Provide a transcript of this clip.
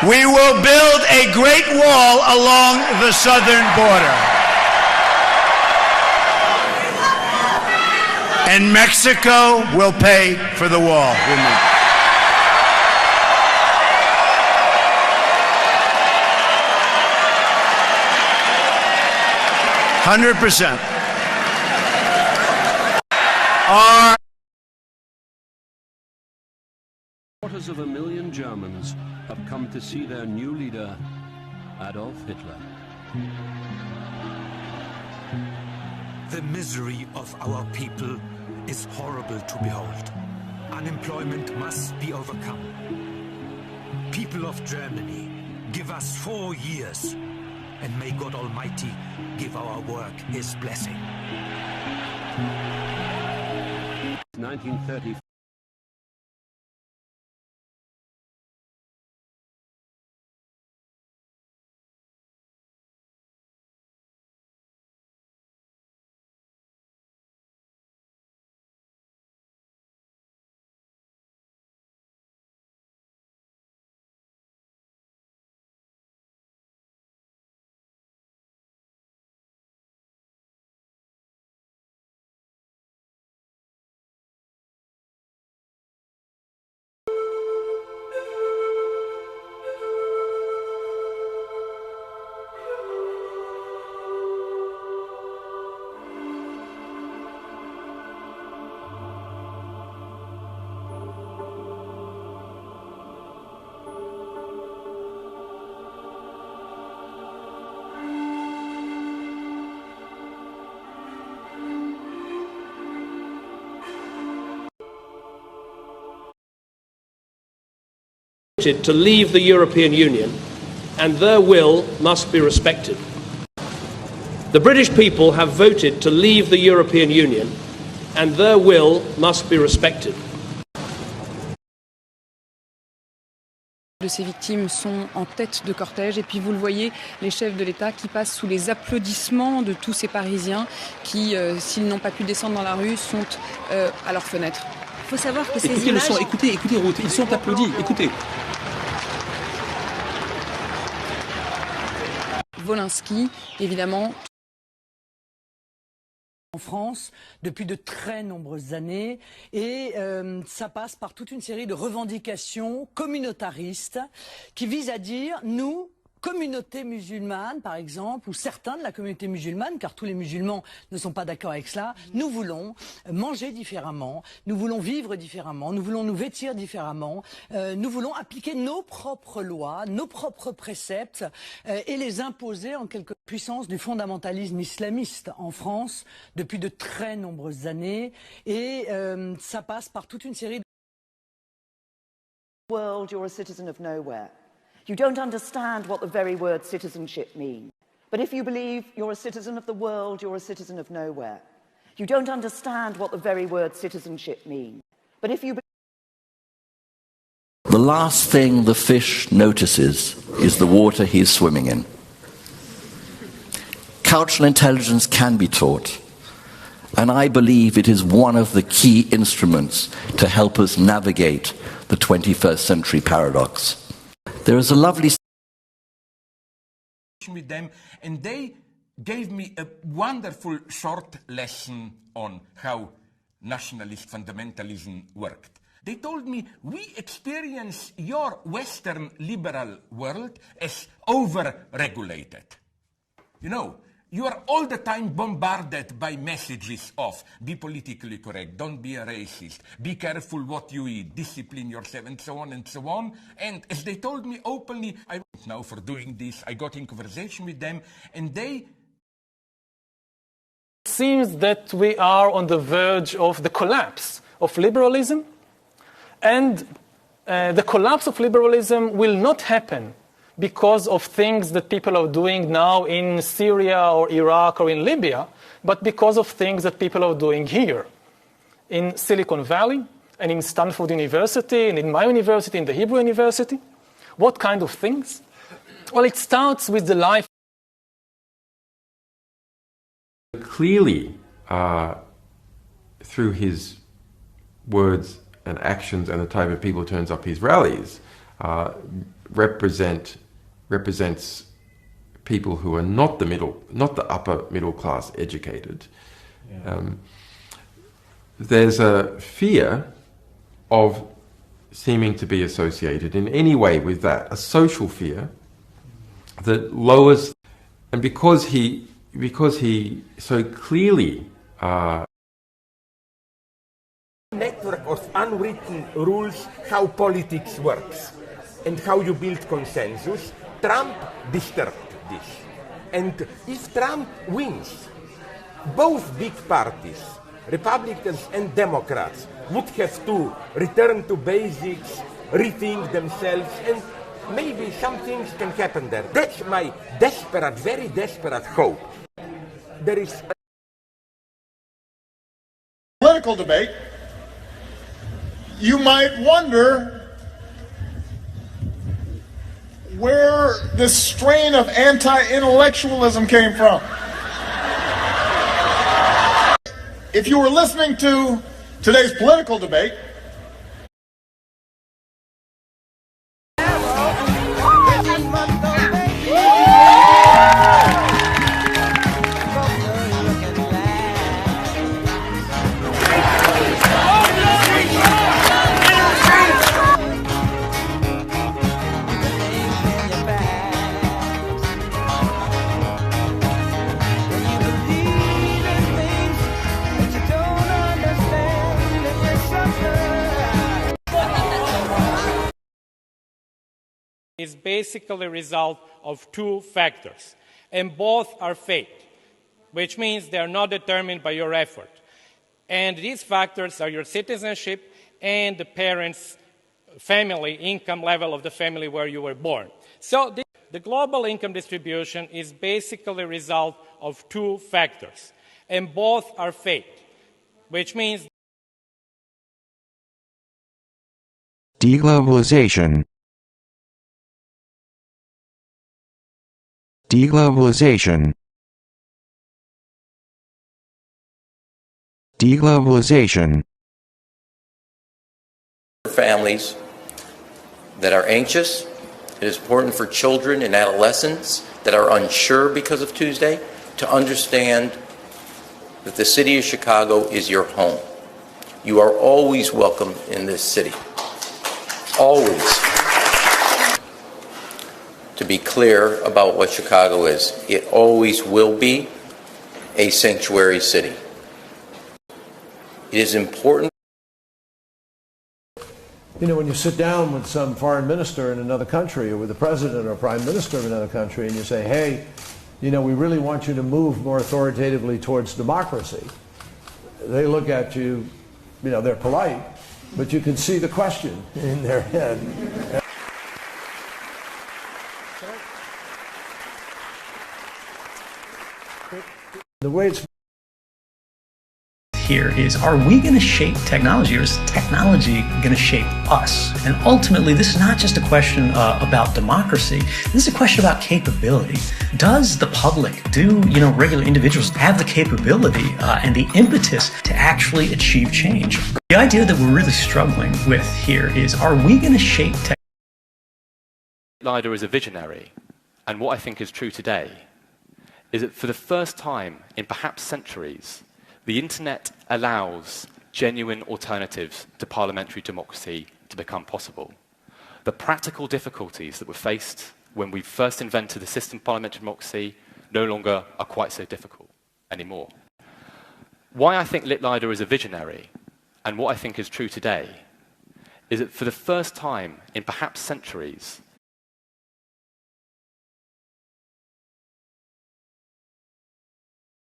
We will build a great wall along the southern border. And Mexico will pay for the wall. 100%. Quarters of a million Germans have come to see their new leader, Adolf Hitler. The misery of our people is horrible to behold. Unemployment must be overcome. People of Germany, give us 4 years, and may God Almighty give our work His blessing. 1930. To leave the European Union, and their will must be respected. The British people have voted to leave the European Union, and their will must be respected. De ces victimes sont en tête de cortège et puis vous le voyez, les chefs de l'État qui passent sous les applaudissements de tous ces Parisiens qui, s'ils n'ont pas pu descendre dans la rue, sont à leurs fenêtres. Il faut savoir que ces écoutez images... le son, écoutez Ruth, ils sont applaudis, écoutez. Wolinski, évidemment. En France depuis de très nombreuses années et ça passe par toute une série de revendications communautaristes qui visent à dire nous, communauté musulmane par exemple, ou certains de la communauté musulmane, car tous les musulmans ne sont pas d'accord avec cela, nous voulons manger différemment, nous voulons vivre différemment, nous voulons nous vêtir différemment, nous voulons appliquer nos propres lois, nos propres préceptes et les imposer en quelque puissance du fondamentalisme islamiste en France depuis de très nombreuses années et ça passe par toute une série de... World, you're a citizen of nowhere. You don't understand what the very word citizenship means. But if you believe you're a citizen of the world, you're a citizen of nowhere. You don't understand what the very word citizenship means. But if you... The last thing the fish notices is the water he's swimming in. Cultural intelligence can be taught, and I believe it is one of the key instruments to help us navigate the 21st century paradox. There is a lovely with them, and they gave me a wonderful short lesson on how nationalist fundamentalism worked. They told me, we experience your Western liberal world as over-regulated. You know, you are all the time bombarded by messages of be politically correct, don't be a racist, be careful what you eat, discipline yourself, and so on and so on. And as they told me openly, I now for doing this, I got in conversation with them, and they... It seems that we are on the verge of the collapse of liberalism, and the collapse of liberalism will not happen because of things that people are doing now in Syria or Iraq or in Libya, but because of things that people are doing here in Silicon Valley and in Stanford University and in my university, in the Hebrew University. What kind of things? Well, it starts with the life. Clearly, through his words and actions and the type of people who turns up his rallies, represents people who are not the upper middle class educated. Yeah. There's a fear of seeming to be associated in any way with that, a social fear that lowers, and because he so clearly network of unwritten rules how politics works and how you build consensus. Trump disturbed this. And if Trump wins, both big parties, Republicans and Democrats, would have to return to basics, rethink themselves, and maybe some things can happen there. That's my desperate, very desperate hope. There is political debate. You might wonder where this strain of anti-intellectualism came from. If you were listening to today's political debate, is basically a result of two factors, and both are fate, which means they are not determined by your effort. And these factors are your citizenship and the parents' family, income level of the family where you were born. So the global income distribution is basically a result of two factors, and both are fate, which means deglobalization. Deglobalization. Deglobalization. Families that are anxious. It is important for children and adolescents that are unsure because of Tuesday to understand that the city of Chicago is your home. You are always welcome in this city. Always. To be clear about what Chicago is, it always will be a sanctuary city. It is important. You know, when you sit down with some foreign minister in another country or with the president or prime minister of another country and you say, hey, you know, we really want you to move more authoritatively towards democracy. They look at you, you know, they're polite, but you can see the question in their head. The way it's here is, are we going to shape technology, or is technology going to shape us? And ultimately, this is not just a question about democracy. This is a question about capability. Does the public, regular individuals have the capability and the impetus to actually achieve change? The idea that we're really struggling with here is, are we going to shape technology? Leader is a visionary, and what I think is true today is that for the first time in perhaps centuries, the internet allows genuine alternatives to parliamentary democracy to become possible. The practical difficulties that were faced when we first invented the system of parliamentary democracy no longer are quite so difficult anymore. Why I think Leader is a visionary, and what I think is true today is that for the first time in perhaps centuries, the internet allows genuine alternatives to parliamentary democracy to become possible. The practical difficulties that were faced when we first invented the system of parliamentary democracy no longer are quite so difficult anymore. Why I think Leader is a visionary, and what I think is true today, is that for the first time in perhaps centuries,